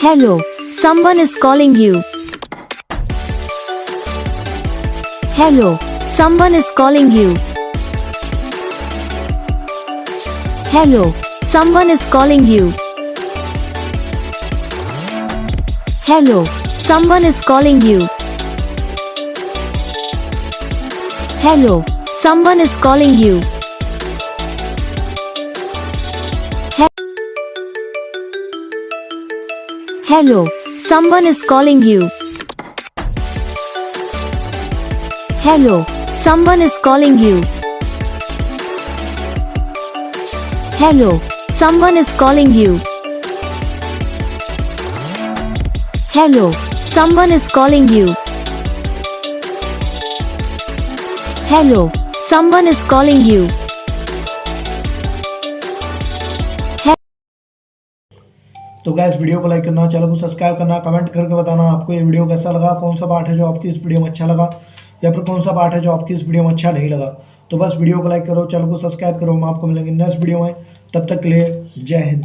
Hello, someone is calling you. Hello, someone is calling you. Hello, someone is calling you. Hello, someone is calling you. Hello, someone is calling you. Hello, someone is calling you. Hello, someone is calling you. Hello, someone is calling you. Hello, someone is calling you. Hello, someone is calling you. तो gas video को like करना, channel को subscribe करना, comment करके बताना आपको ये video कैसा लगा, कौन सा पार्ट है जो आपकी इस वीडियो में अच्छा लगा या फिर कौन सा पार्ट है जो आपकी इस वीडियो में अच्छा नहीं लगा। तो बस वीडियो को लाइक करो, चैनल को सब्सक्राइब करो। हम आपको मिलेंगे नेक्स्ट वीडियो में, तब तक के लिए जय हिंद।